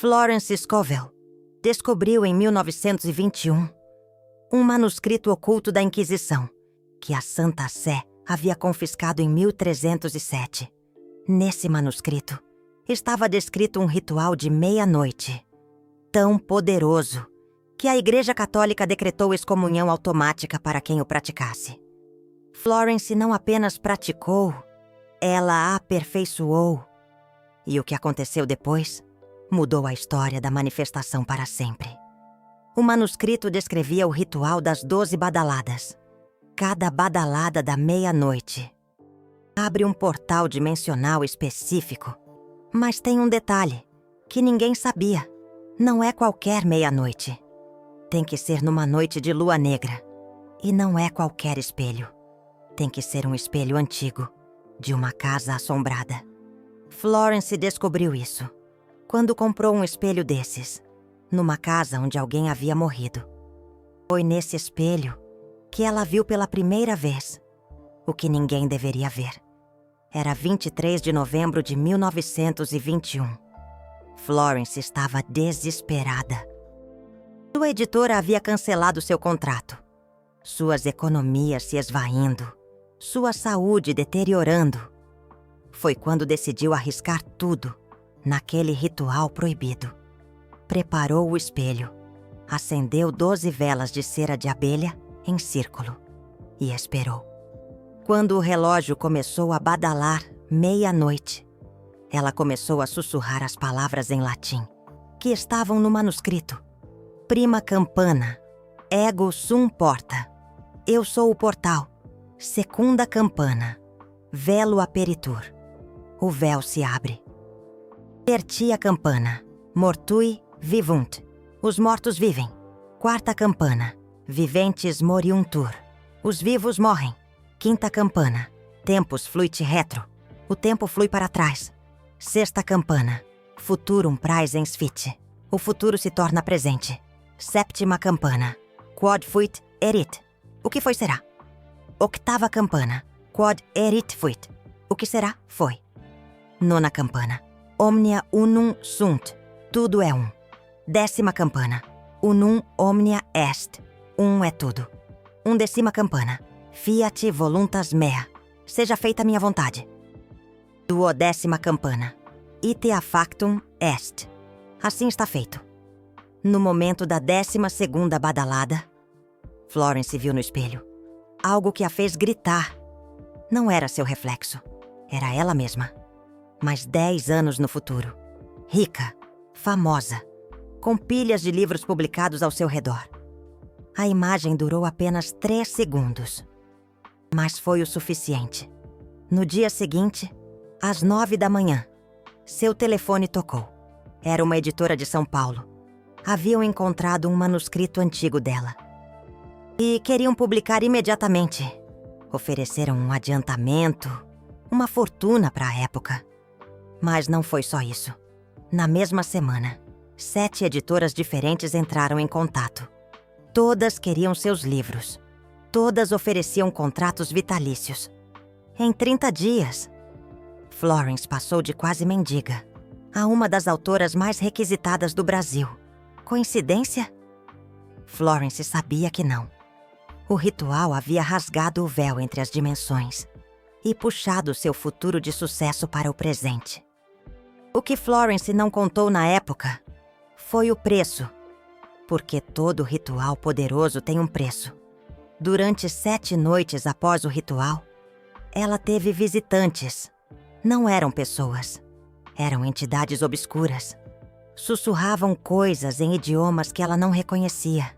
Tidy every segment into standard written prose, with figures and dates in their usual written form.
Florence Scovel descobriu em 1921 um manuscrito oculto da Inquisição, que a Santa Sé havia confiscado em 1307. Nesse manuscrito, estava descrito um ritual de meia-noite, tão poderoso que a Igreja Católica decretou excomunhão automática para quem o praticasse. Florence não apenas praticou, ela a aperfeiçoou. E o que aconteceu depois mudou a história da manifestação para sempre. O manuscrito descrevia o ritual das 12 badaladas. Cada badalada da meia-noite abre um portal dimensional específico. Mas tem um detalhe que ninguém sabia. Não é qualquer meia-noite. Tem que ser numa noite de lua negra. E não é qualquer espelho. Tem que ser um espelho antigo, de uma casa assombrada. Florence descobriu isso quando comprou um espelho desses, numa casa onde alguém havia morrido. Foi nesse espelho que ela viu pela primeira vez o que ninguém deveria ver. Era 23 de novembro de 1921. Florence estava desesperada. Sua editora havia cancelado seu contrato. Suas economias se esvaindo. Sua saúde deteriorando. Foi quando decidiu arriscar tudo naquele ritual proibido. Preparou o espelho, acendeu 12 velas de cera de abelha em círculo e esperou. Quando o relógio começou a badalar meia-noite, ela começou a sussurrar as palavras em latim, que estavam no manuscrito. Prima campana, ego sum porta. Eu sou o portal. Secunda campana, velo aperitur. O véu se abre. Tertia campana, mortui vivunt. Os mortos vivem. Quarta campana, viventes moriuntur. Os vivos morrem. Quinta campana, tempus fluit retro. O tempo flui para trás. Sexta campana, futurum praesens fit. O futuro se torna presente. Sétima campana, quod fuit erit. O que foi será. Octava campana, quod erit fuit. O que será, foi. Nona campana, omnia unum sunt. Tudo é um. Décima campana, unum omnia est. Um é tudo. Undécima campana, fiat voluntas mea. Seja feita a minha vontade. Duodécima campana, itea factum est. Assim está feito. No momento da 12ª badalada, Florence viu no espelho algo que a fez gritar. Não era seu reflexo, era ela mesma. Mas 10 anos no futuro, rica, famosa, com pilhas de livros publicados ao seu redor. A imagem durou apenas 3 segundos. Mas foi o suficiente. No dia seguinte, às 9 da manhã, seu telefone tocou. Era uma editora de São Paulo. Haviam encontrado um manuscrito antigo dela. E queriam publicar imediatamente. Ofereceram um adiantamento, uma fortuna para a época. Mas não foi só isso. Na mesma semana, 7 editoras diferentes entraram em contato. Todas queriam seus livros. Todas ofereciam contratos vitalícios. Em 30 dias, Florence passou de quase mendiga a uma das autoras mais requisitadas do Brasil. Coincidência? Florence sabia que não. O ritual havia rasgado o véu entre as dimensões e puxado seu futuro de sucesso para o presente. O que Florence não contou na época foi o preço, porque todo ritual poderoso tem um preço. Durante 7 noites após o ritual, ela teve visitantes. Não eram pessoas, eram entidades obscuras. Sussurravam coisas em idiomas que ela não reconhecia.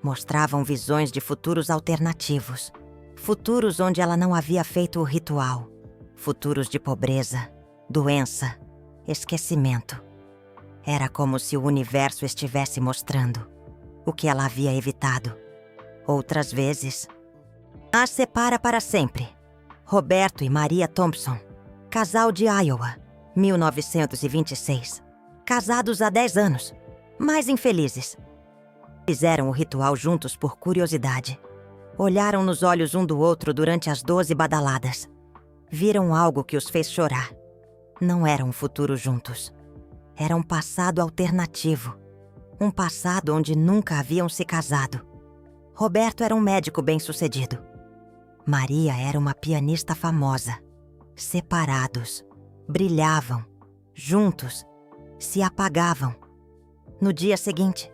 Mostravam visões de futuros alternativos. Futuros onde ela não havia feito o ritual. Futuros de pobreza, doença, esquecimento. Era como se o universo estivesse mostrando o que ela havia evitado. Outras vezes, a separa para sempre. Roberto e Maria Thompson, casal de Iowa, 1926. Casados há 10 anos, mas infelizes. Fizeram o ritual juntos por curiosidade. Olharam nos olhos um do outro durante as 12 badaladas. Viram algo que os fez chorar. Não eram um futuro juntos. Era um passado alternativo. Um passado onde nunca haviam se casado. Roberto era um médico bem-sucedido. Maria era uma pianista famosa. Separados, brilhavam, juntos, se apagavam. No dia seguinte,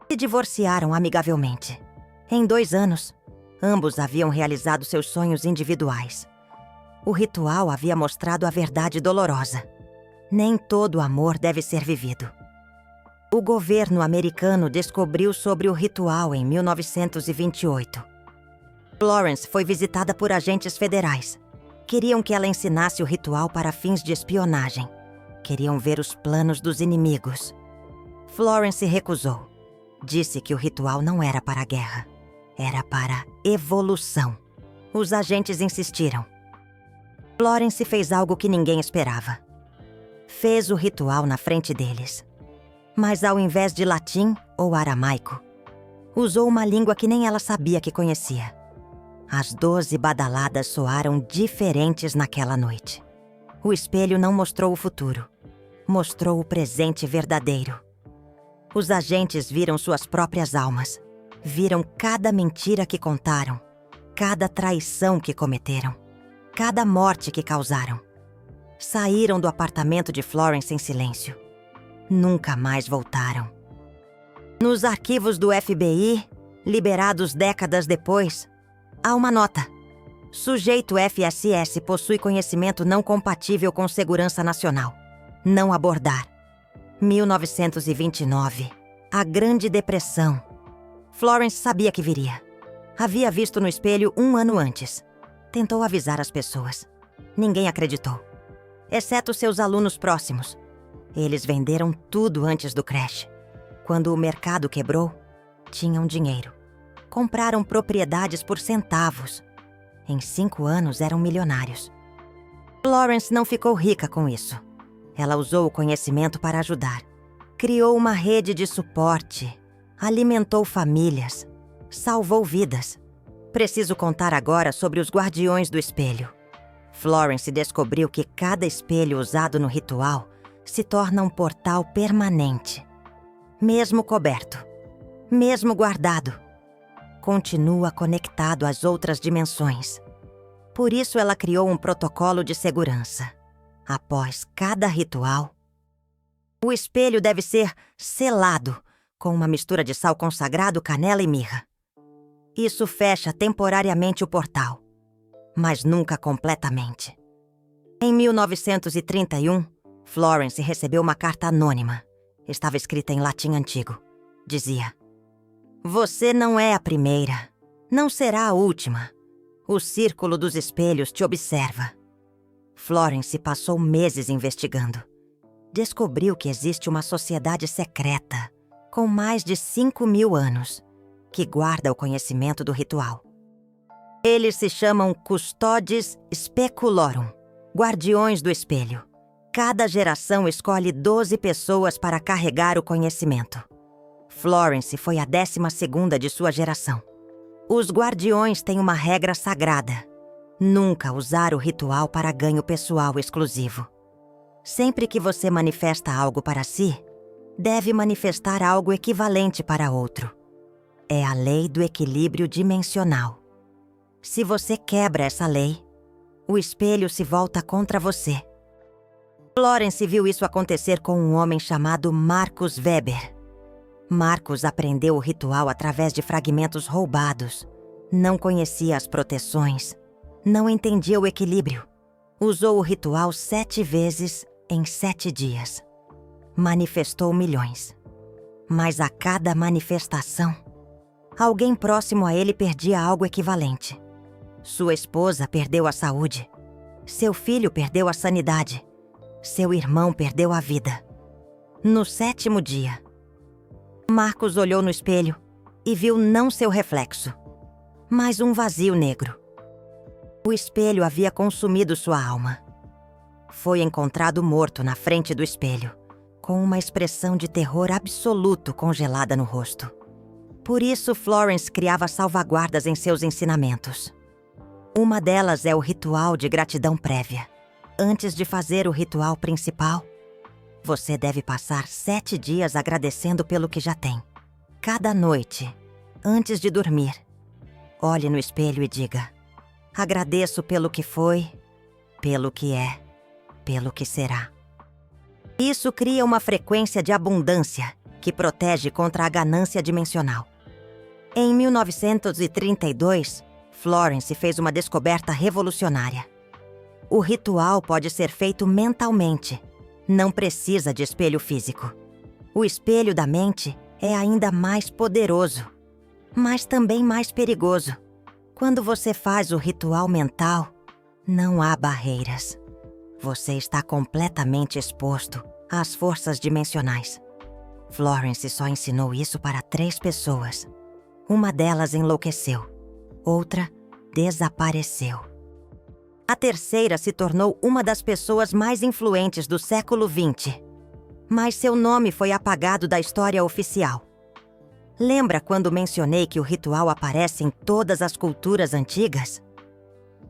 se divorciaram amigavelmente. Em 2 anos, ambos haviam realizado seus sonhos individuais. O ritual havia mostrado a verdade dolorosa. Nem todo amor deve ser vivido. O governo americano descobriu sobre o ritual em 1928. Florence foi visitada por agentes federais. Queriam que ela ensinasse o ritual para fins de espionagem. Queriam ver os planos dos inimigos. Florence recusou. Disse que o ritual não era para a guerra. Era para evolução. Os agentes insistiram. Florence fez algo que ninguém esperava. Fez o ritual na frente deles. Mas ao invés de latim ou aramaico, usou uma língua que nem ela sabia que conhecia. As 12 badaladas soaram diferentes naquela noite. O espelho não mostrou o futuro. Mostrou o presente verdadeiro. Os agentes viram suas próprias almas. Viram cada mentira que contaram. Cada traição que cometeram. Cada morte que causaram. Saíram do apartamento de Florence em silêncio. Nunca mais voltaram. Nos arquivos do FBI, liberados décadas depois, há uma nota. Sujeito FSS possui conhecimento não compatível com segurança nacional. Não abordar. 1929. A Grande Depressão. Florence sabia que viria. Havia visto no espelho 1 ano antes. Tentou avisar as pessoas. Ninguém acreditou. Exceto seus alunos próximos. Eles venderam tudo antes do crash. Quando o mercado quebrou, tinham dinheiro. Compraram propriedades por centavos. Em 5 anos eram milionários. Florence não ficou rica com isso. Ela usou o conhecimento para ajudar. Criou uma rede de suporte. Alimentou famílias. Salvou vidas. Preciso contar agora sobre os guardiões do espelho. Florence descobriu que cada espelho usado no ritual se torna um portal permanente. Mesmo coberto, mesmo guardado, continua conectado às outras dimensões. Por isso ela criou um protocolo de segurança. Após cada ritual, o espelho deve ser selado com uma mistura de sal consagrado, canela e mirra. Isso fecha temporariamente o portal, mas nunca completamente. Em 1931, Florence recebeu uma carta anônima. Estava escrita em latim antigo. Dizia: "Você não é a primeira. Não será a última. O círculo dos espelhos te observa." Florence passou meses investigando. Descobriu que existe uma sociedade secreta, com mais de 5.000 anos, que guarda o conhecimento do ritual. Eles se chamam Custodes Speculorum, guardiões do espelho. Cada geração escolhe 12 pessoas para carregar o conhecimento. Florence foi a 12ª de sua geração. Os guardiões têm uma regra sagrada: nunca usar o ritual para ganho pessoal exclusivo. Sempre que você manifesta algo para si, deve manifestar algo equivalente para outro. É a lei do equilíbrio dimensional. Se você quebra essa lei, o espelho se volta contra você. Florence viu isso acontecer com um homem chamado Marcus Weber. Marcus aprendeu o ritual através de fragmentos roubados. Não conhecia as proteções. Não entendia o equilíbrio. Usou o ritual 7 vezes em 7 dias. Manifestou milhões. Mas a cada manifestação, alguém próximo a ele perdia algo equivalente. Sua esposa perdeu a saúde. Seu filho perdeu a sanidade. Seu irmão perdeu a vida. No 7º dia, Marcos olhou no espelho e viu não seu reflexo, mas um vazio negro. O espelho havia consumido sua alma. Foi encontrado morto na frente do espelho, com uma expressão de terror absoluto congelada no rosto. Por isso, Florence criava salvaguardas em seus ensinamentos. Uma delas é o ritual de gratidão prévia. Antes de fazer o ritual principal, Você deve passar 7 dias agradecendo pelo que já tem. Cada noite, antes de dormir, olhe no espelho e diga: agradeço pelo que foi, pelo que é, pelo que será. Isso cria uma frequência de abundância que protege contra a ganância dimensional. Em 1932, Florence fez uma descoberta revolucionária. O ritual pode ser feito mentalmente. Não precisa de espelho físico. O espelho da mente é ainda mais poderoso, mas também mais perigoso. Quando você faz o ritual mental, não há barreiras. Você está completamente exposto às forças dimensionais. Florence só ensinou isso para 3 pessoas. Uma delas enlouqueceu. Outra desapareceu. A terceira se tornou uma das pessoas mais influentes do século XX. Mas seu nome foi apagado da história oficial. Lembra quando mencionei que o ritual aparece em todas as culturas antigas?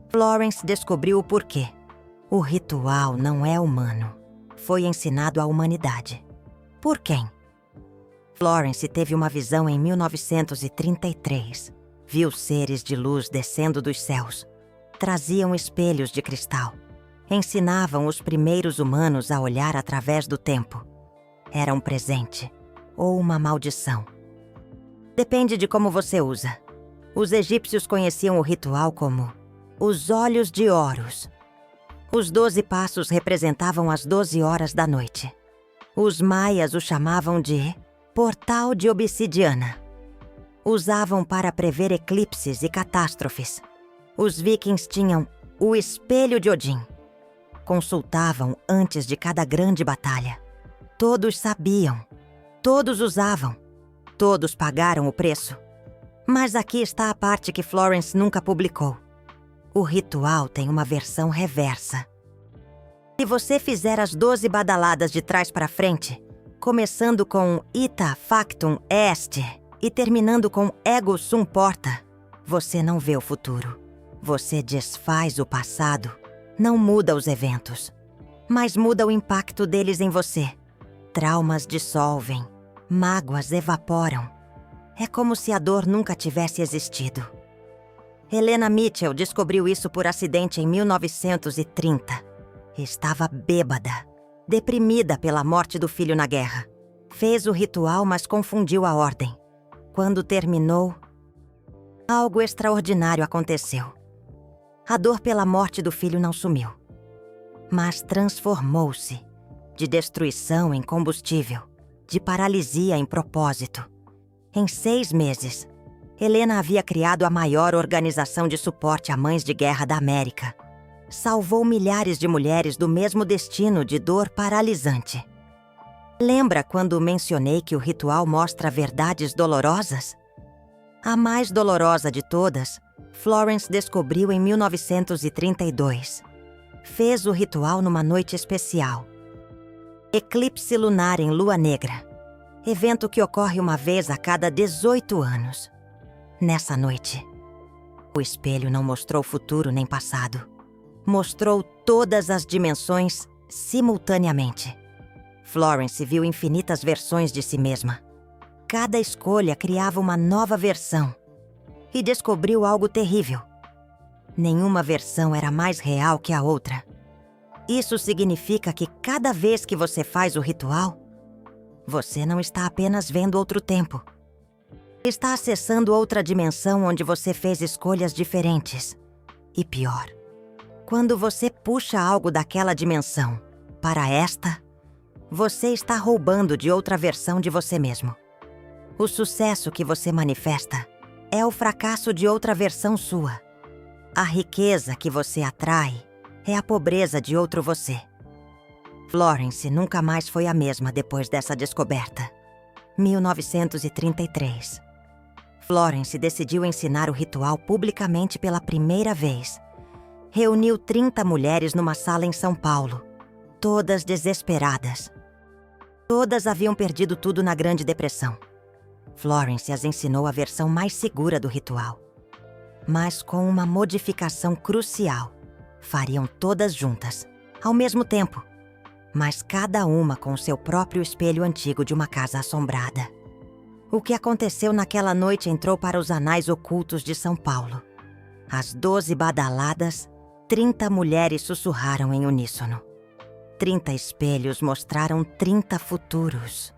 Florence descobriu o porquê. O ritual não é humano. Foi ensinado à humanidade. Por quem? Florence teve uma visão em 1933. Viu seres de luz descendo dos céus. Traziam espelhos de cristal. Ensinavam os primeiros humanos a olhar através do tempo. Era um presente ou uma maldição. Depende de como você usa. Os egípcios conheciam o ritual como os olhos de Horus. Os 12 passos representavam as 12 horas da noite. Os maias o chamavam de portal de obsidiana. Usavam para prever eclipses e catástrofes. Os vikings tinham o espelho de Odin. Consultavam antes de cada grande batalha. Todos sabiam. Todos usavam. Todos pagaram o preço. Mas aqui está a parte que Florence nunca publicou. O ritual tem uma versão reversa. Se você fizer as 12 badaladas de trás para frente, começando com Ita Factum Est e terminando com Ego Sum Porta, você não vê o futuro. Você desfaz o passado, não muda os eventos, mas muda o impacto deles em você. Traumas dissolvem, mágoas evaporam. É como se a dor nunca tivesse existido. Helena Mitchell descobriu isso por acidente em 1930. Estava bêbada, deprimida pela morte do filho na guerra. Fez o ritual, mas confundiu a ordem. Quando terminou, algo extraordinário aconteceu. A dor pela morte do filho não sumiu, mas transformou-se de destruição em combustível, de paralisia em propósito. Em 6 meses, Helena havia criado a maior organização de suporte a mães de guerra da América. Salvou milhares de mulheres do mesmo destino de dor paralisante. Lembra quando mencionei que o ritual mostra verdades dolorosas? A mais dolorosa de todas, Florence descobriu em 1932. Fez o ritual numa noite especial. Eclipse lunar em lua negra. Evento que ocorre uma vez a cada 18 anos. Nessa noite, o espelho não mostrou futuro nem passado. Mostrou todas as dimensões simultaneamente. Florence viu infinitas versões de si mesma. Cada escolha criava uma nova versão. E descobriu algo terrível. Nenhuma versão era mais real que a outra. Isso significa que cada vez que você faz o ritual, você não está apenas vendo outro tempo. Está acessando outra dimensão onde você fez escolhas diferentes. E pior, quando você puxa algo daquela dimensão para esta, você está roubando de outra versão de você mesmo. O sucesso que você manifesta é o fracasso de outra versão sua. A riqueza que você atrai é a pobreza de outro você. Florence nunca mais foi a mesma depois dessa descoberta. 1933. Florence decidiu ensinar o ritual publicamente pela primeira vez. Reuniu 30 mulheres numa sala em São Paulo, todas desesperadas. Todas haviam perdido tudo na Grande Depressão. Florence as ensinou a versão mais segura do ritual. Mas com uma modificação crucial. Fariam todas juntas, ao mesmo tempo. mas cada uma com seu próprio espelho antigo de uma casa assombrada. O que aconteceu naquela noite entrou para os anais ocultos de São Paulo. Às 12 badaladas, 30 mulheres sussurraram em uníssono. 30 espelhos mostraram 30 futuros.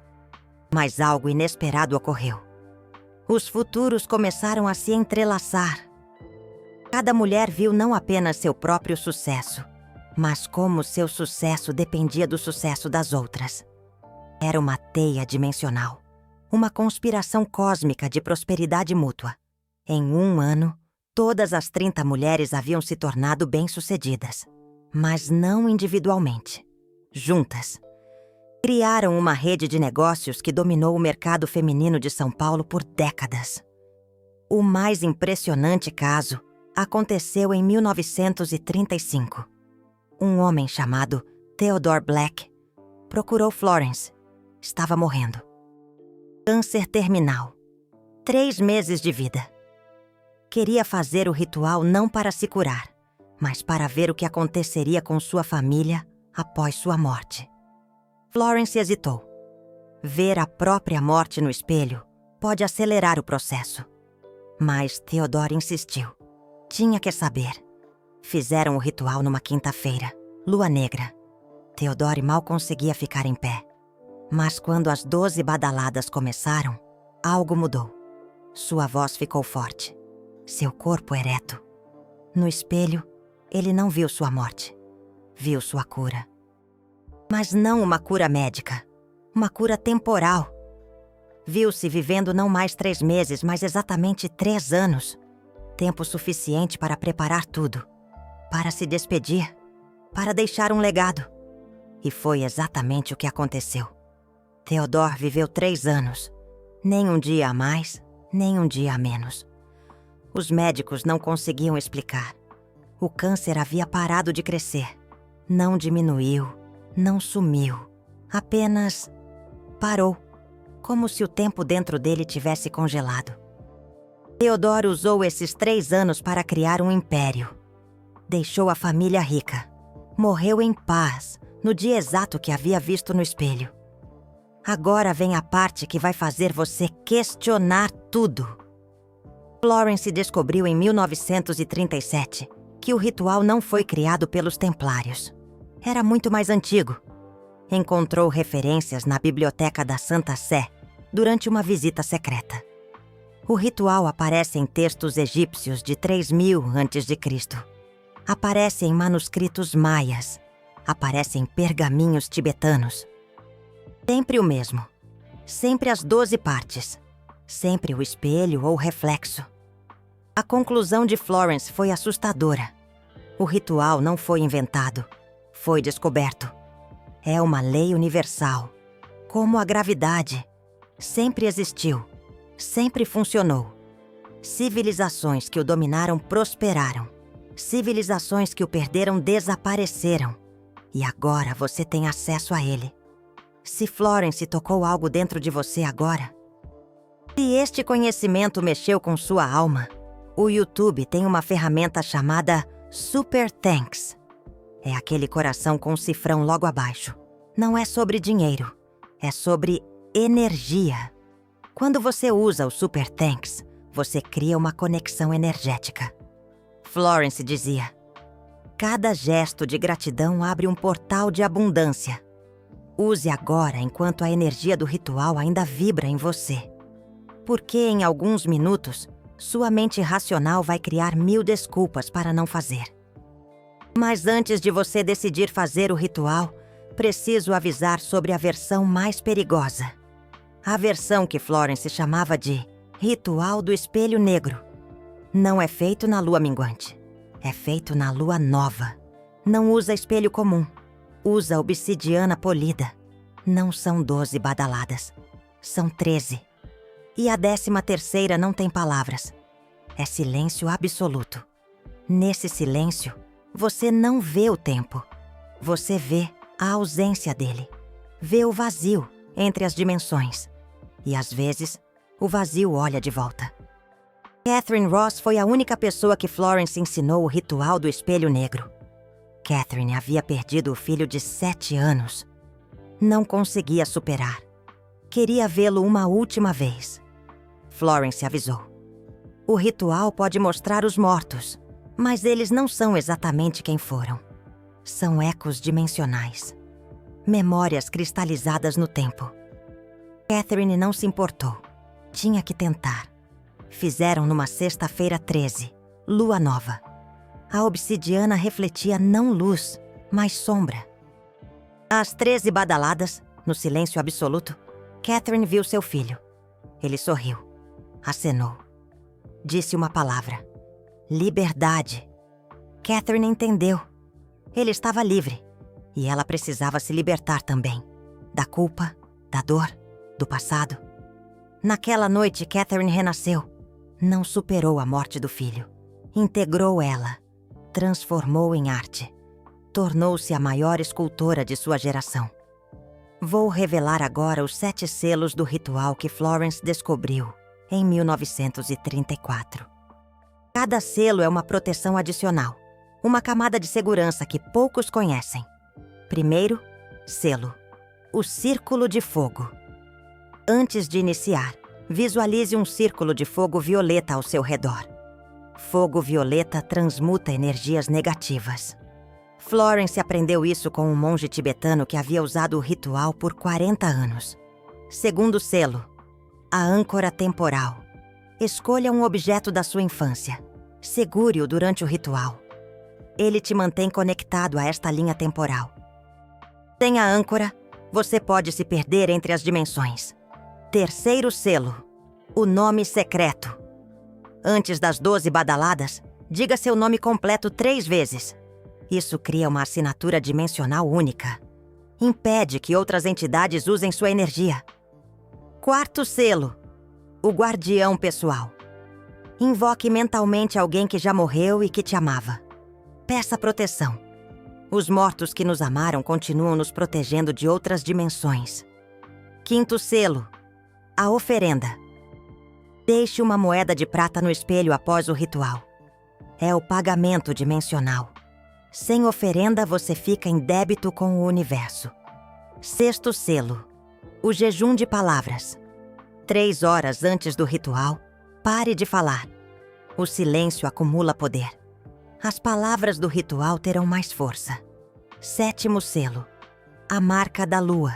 Mas algo inesperado ocorreu. Os futuros começaram a se entrelaçar. Cada mulher viu não apenas seu próprio sucesso, mas como seu sucesso dependia do sucesso das outras. Era uma teia dimensional, uma conspiração cósmica de prosperidade mútua. Em um ano, todas as 30 mulheres haviam se tornado bem-sucedidas, mas não individualmente. Juntas, criaram uma rede de negócios que dominou o mercado feminino de São Paulo por décadas. O mais impressionante caso aconteceu em 1935. Um homem chamado Theodore Black procurou Florence. Estava morrendo. Câncer terminal. 3 meses de vida. Queria fazer o ritual não para se curar, mas para ver o que aconteceria com sua família após sua morte. Florence hesitou. Ver a própria morte no espelho pode acelerar o processo. Mas Theodore insistiu. Tinha que saber. Fizeram o ritual numa quinta-feira, lua negra. Theodore mal conseguia ficar em pé. Mas quando as 12 badaladas começaram, algo mudou. Sua voz ficou forte. Seu corpo ereto. No espelho, ele não viu sua morte. Viu sua cura. Mas não uma cura médica. Uma cura temporal. Viu-se vivendo não mais 3 meses, mas exatamente 3 anos. Tempo suficiente para preparar tudo. Para se despedir. Para deixar um legado. E foi exatamente o que aconteceu. Theodore viveu 3 anos. Nem um dia a mais, nem um dia a menos. Os médicos não conseguiam explicar. O câncer havia parado de crescer. Não diminuiu, não sumiu. Apenas parou, como se o tempo dentro dele tivesse congelado. Theodore usou esses 3 anos para criar um império. Deixou a família rica. Morreu em paz, no dia exato que havia visto no espelho. Agora vem a parte que vai fazer você questionar tudo. Florence descobriu em 1937 que o ritual não foi criado pelos templários. Era muito mais antigo. Encontrou referências na biblioteca da Santa Sé durante uma visita secreta. O ritual aparece em textos egípcios de 3000 a.C. Aparece em manuscritos maias. Aparece em pergaminhos tibetanos. Sempre o mesmo. Sempre as 12 partes. Sempre o espelho ou reflexo. A conclusão de Florence foi assustadora. O ritual não foi inventado. Foi descoberto. É uma lei universal. Como a gravidade. Sempre existiu. Sempre funcionou. Civilizações que o dominaram prosperaram. Civilizações que o perderam desapareceram. E agora você tem acesso a ele. Se Florence tocou algo dentro de você agora, se este conhecimento mexeu com sua alma, o YouTube tem uma ferramenta chamada Super Thanks. É aquele coração com um cifrão logo abaixo. Não é sobre dinheiro, é sobre energia. Quando você usa o Super Thanks, você cria uma conexão energética. Florence dizia: cada gesto de gratidão abre um portal de abundância. Use agora enquanto a energia do ritual ainda vibra em você. Porque em alguns minutos, sua mente racional vai criar 1000 desculpas para não fazer. Mas antes de você decidir fazer o ritual, preciso avisar sobre a versão mais perigosa. A versão que Florence chamava de Ritual do Espelho Negro. Não é feito na lua minguante. É feito na lua nova. Não usa espelho comum. Usa obsidiana polida. Não são 12 badaladas. São 13. E a 13ª não tem palavras. É silêncio absoluto. Nesse silêncio, você não vê o tempo. Você vê a ausência dele. Vê o vazio entre as dimensões. E às vezes, o vazio olha de volta. Catherine Ross foi a única pessoa que Florence ensinou o ritual do espelho negro. Catherine havia perdido o filho de 7 anos. Não conseguia superar. Queria vê-lo uma última vez. Florence avisou. O ritual pode mostrar os mortos, mas eles não são exatamente quem foram. São ecos dimensionais. Memórias cristalizadas no tempo. Catherine não se importou. Tinha que tentar. Fizeram numa sexta-feira 13, lua nova. A obsidiana refletia não luz, mas sombra. Às 13 badaladas, no silêncio absoluto, Catherine viu seu filho. Ele sorriu. Acenou. Disse uma palavra. Liberdade. Catherine entendeu. Ele estava livre. E ela precisava se libertar também. Da culpa, da dor, do passado. Naquela noite, Catherine renasceu. Não superou a morte do filho. Integrou ela. Transformou em arte. Tornou-se a maior escultora de sua geração. Vou revelar agora os 7 selos do ritual que Florence descobriu em 1934. Cada selo é uma proteção adicional, uma camada de segurança que poucos conhecem. Primeiro, selo: o Círculo de Fogo. Antes de iniciar, visualize um círculo de fogo violeta ao seu redor. Fogo violeta transmuta energias negativas. Florence aprendeu isso com um monge tibetano que havia usado o ritual por 40 anos. Segundo selo: a âncora temporal. Escolha um objeto da sua infância. Segure-o durante o ritual. Ele te mantém conectado a esta linha temporal. Sem a âncora, você pode se perder entre as dimensões. Terceiro selo: o nome secreto. Antes das 12 badaladas, diga seu nome completo 3 vezes. Isso cria uma assinatura dimensional única. Impede que outras entidades usem sua energia. Quarto selo: o guardião pessoal. Invoque mentalmente alguém que já morreu e que te amava. Peça proteção. Os mortos que nos amaram continuam nos protegendo de outras dimensões. Quinto selo: a oferenda. Deixe uma moeda de prata no espelho após o ritual. É o pagamento dimensional. Sem oferenda, você fica em débito com o universo. Sexto selo: o jejum de palavras. 3 horas antes do ritual, pare de falar. O silêncio acumula poder. As palavras do ritual terão mais força. Sétimo selo: a marca da lua.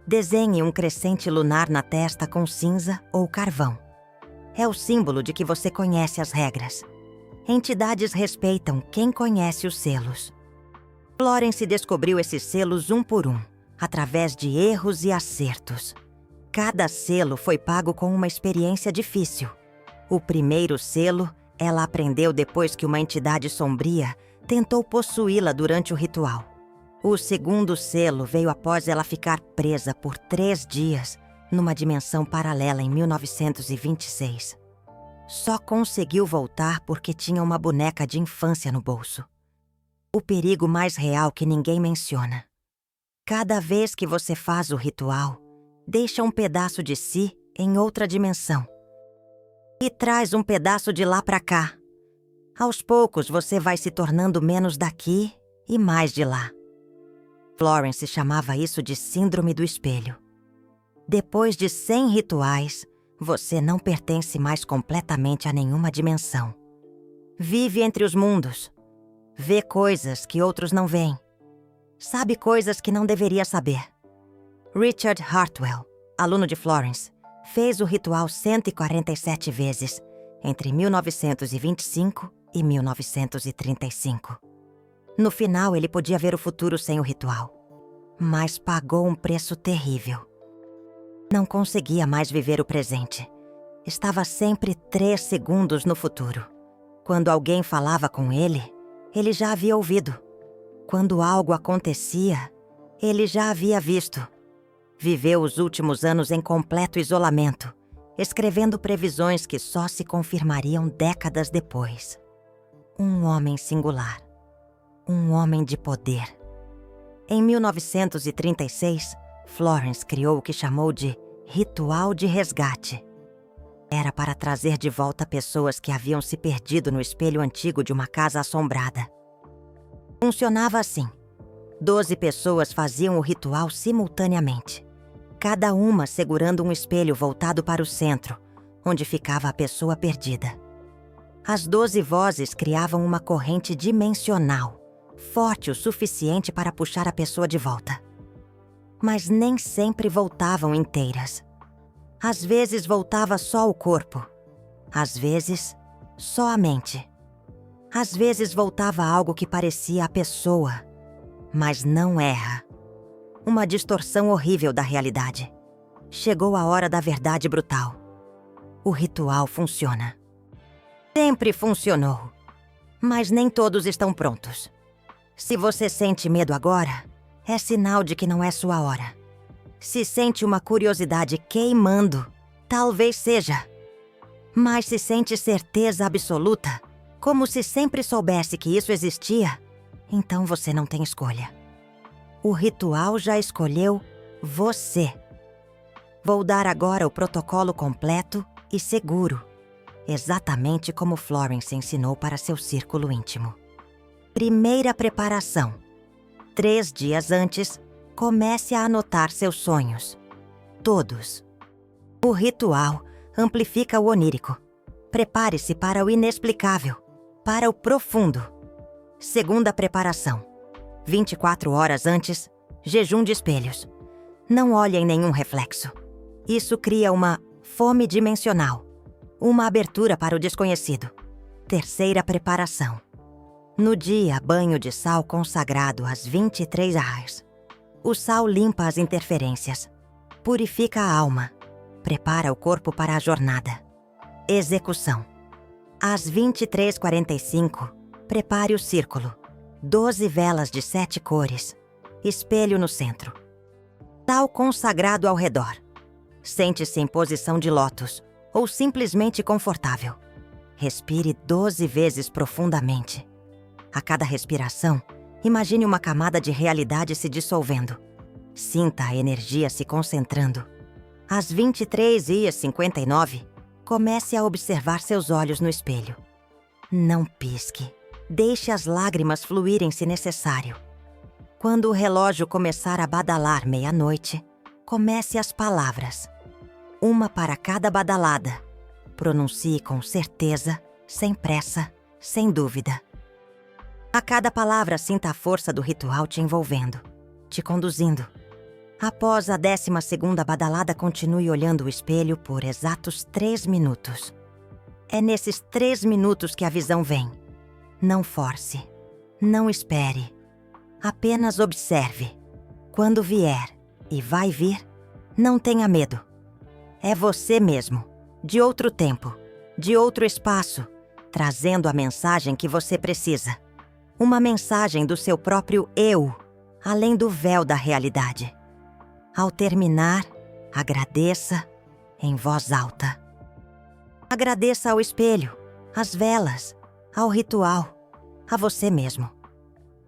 Desenhe um crescente lunar na testa com cinza ou carvão. É o símbolo de que você conhece as regras. Entidades respeitam quem conhece os selos. Florence descobriu esses selos um por um, através de erros e acertos. Cada selo foi pago com uma experiência difícil. O primeiro selo, ela aprendeu depois que uma entidade sombria tentou possuí-la durante o ritual. O segundo selo veio após ela ficar presa por 3 dias numa dimensão paralela em 1926. Só conseguiu voltar porque tinha uma boneca de infância no bolso. O perigo mais real que ninguém menciona. Cada vez que você faz o ritual, deixa um pedaço de si em outra dimensão. E traz um pedaço de lá para cá. Aos poucos você vai se tornando menos daqui e mais de lá. Florence chamava isso de síndrome do espelho. Depois de 100 rituais, você não pertence mais completamente a nenhuma dimensão. Vive entre os mundos. Vê coisas que outros não veem. Sabe coisas que não deveria saber. Richard Hartwell, aluno de Florence, fez o ritual 147 vezes, entre 1925 e 1935. No final, ele podia ver o futuro sem o ritual, mas pagou um preço terrível. Não conseguia mais viver o presente. Estava sempre 3 segundos no futuro. Quando alguém falava com ele, ele já havia ouvido. Quando algo acontecia, ele já havia visto. Viveu os últimos anos em completo isolamento, escrevendo previsões que só se confirmariam décadas depois. Um homem singular. Um homem de poder. Em 1936, Florence criou o que chamou de Ritual de Resgate. Era para trazer de volta pessoas que haviam se perdido no espelho antigo de uma casa assombrada. Funcionava assim. 12 pessoas faziam o ritual simultaneamente, cada uma segurando um espelho voltado para o centro, onde ficava a pessoa perdida. As 12 vozes criavam uma corrente dimensional, forte o suficiente para puxar a pessoa de volta. Mas nem sempre voltavam inteiras. Às vezes voltava só o corpo. Às vezes, só a mente. Às vezes voltava algo que parecia a pessoa, mas não era. Uma distorção horrível da realidade. Chegou a hora da verdade brutal. O ritual funciona. Sempre funcionou. Mas nem todos estão prontos. Se você sente medo agora, é sinal de que não é sua hora. Se sente uma curiosidade queimando, talvez seja. Mas se sente certeza absoluta, como se sempre soubesse que isso existia, então você não tem escolha. O ritual já escolheu você. Vou dar agora o protocolo completo e seguro, exatamente como Florence ensinou para seu círculo íntimo. Primeira preparação. 3 dias antes, comece a anotar seus sonhos. Todos. O ritual amplifica o onírico. Prepare-se para o inexplicável, para o profundo. Segunda preparação. 24 horas antes, jejum de espelhos. Não olhe em nenhum reflexo. Isso cria uma fome dimensional, uma abertura para o desconhecido. Terceira preparação. No dia, banho de sal consagrado às 23 horas. O sal limpa as interferências, purifica a alma, prepara o corpo para a jornada. Execução. Às 23h45, prepare o círculo. 12 velas de 7 cores. Espelho no centro. Sal consagrado ao redor. Sente-se em posição de lótus ou simplesmente confortável. Respire 12 vezes profundamente. A cada respiração, imagine uma camada de realidade se dissolvendo. Sinta a energia se concentrando. Às 23h59, comece a observar seus olhos no espelho. Não pisque. Deixe as lágrimas fluírem se necessário. Quando o relógio começar a badalar meia-noite, comece as palavras. Uma para cada badalada. Pronuncie com certeza, sem pressa, sem dúvida. A cada palavra, sinta a força do ritual te envolvendo, te conduzindo. Após a 12ª badalada, continue olhando o espelho por exatos 3 minutos. É nesses 3 minutos que a visão vem. Não force, não espere. Apenas observe. Quando vier, e vai vir, não tenha medo. É você mesmo, de outro tempo, de outro espaço, trazendo a mensagem que você precisa. Uma mensagem do seu próprio eu, além do véu da realidade. Ao terminar, agradeça em voz alta. Agradeça ao espelho, às velas, ao ritual, a você mesmo.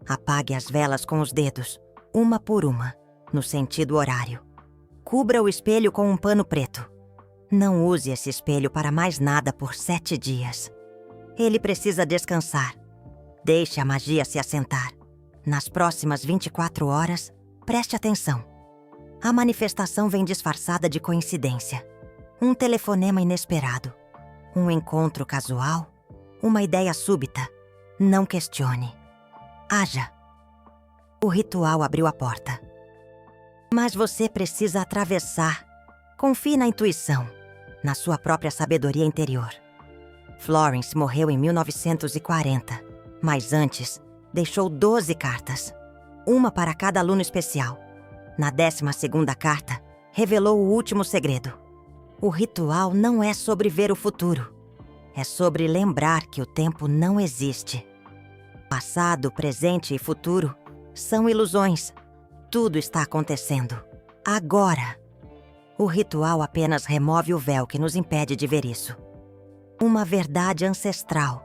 Apague as velas com os dedos, uma por uma, no sentido horário. Cubra o espelho com um pano preto. Não use esse espelho para mais nada por 7 dias. Ele precisa descansar. Deixe a magia se assentar. Nas próximas 24 horas, preste atenção. A manifestação vem disfarçada de coincidência. Um telefonema inesperado. Um encontro casual. Uma ideia súbita. Não questione. Haja. O ritual abriu a porta. Mas você precisa atravessar. Confie na intuição, na sua própria sabedoria interior. Florence morreu em 1940, mas antes deixou 12 cartas. Uma para cada aluno especial. Na 12ª carta, revelou o último segredo. O ritual não é sobre ver o futuro. É sobre lembrar que o tempo não existe. Passado, presente e futuro são ilusões. Tudo está acontecendo. Agora. O ritual apenas remove o véu que nos impede de ver isso. Uma verdade ancestral.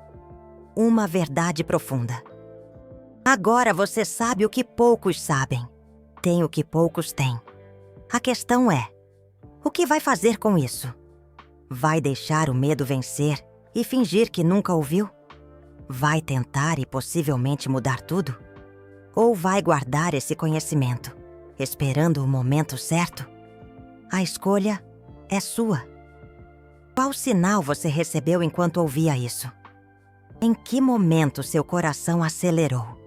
Uma verdade profunda. Agora você sabe o que poucos sabem. Tem o que poucos têm. A questão é: o que vai fazer com isso? Vai deixar o medo vencer e fingir que nunca ouviu? Vai tentar e possivelmente mudar tudo? Ou vai guardar esse conhecimento, esperando o momento certo? A escolha é sua. Qual sinal você recebeu enquanto ouvia isso? Em que momento seu coração acelerou?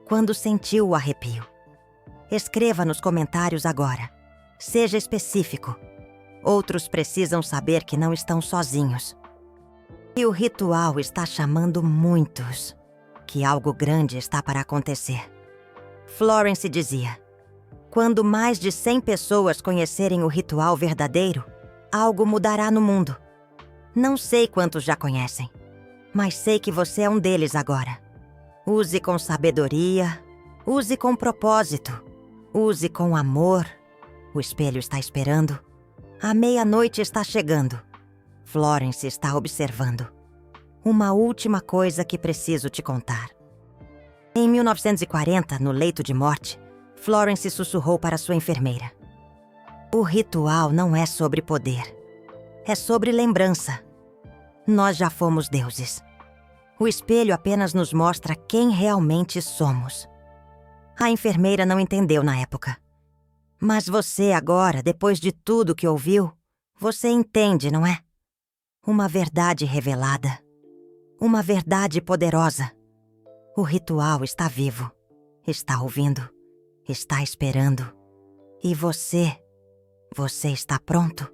Quando sentiu o arrepio? Escreva nos comentários agora. Seja específico. Outros precisam saber que não estão sozinhos. E o ritual está chamando muitos. Que algo grande está para acontecer. Florence dizia: quando mais de 100 pessoas conhecerem o ritual verdadeiro, algo mudará no mundo. Não sei quantos já conhecem, mas sei que você é um deles agora. Use com sabedoria, use com propósito, use com amor. O espelho está esperando. A meia-noite está chegando. Florence está observando. Uma última coisa que preciso te contar. Em 1940, no leito de morte, Florence sussurrou para sua enfermeira: o ritual não é sobre poder. É sobre lembrança. Nós já fomos deuses. O espelho apenas nos mostra quem realmente somos. A enfermeira não entendeu na época. Mas você agora, depois de tudo que ouviu, você entende, não é? Uma verdade revelada. Uma verdade poderosa. O ritual está vivo. Está ouvindo. Está esperando. E você está pronto?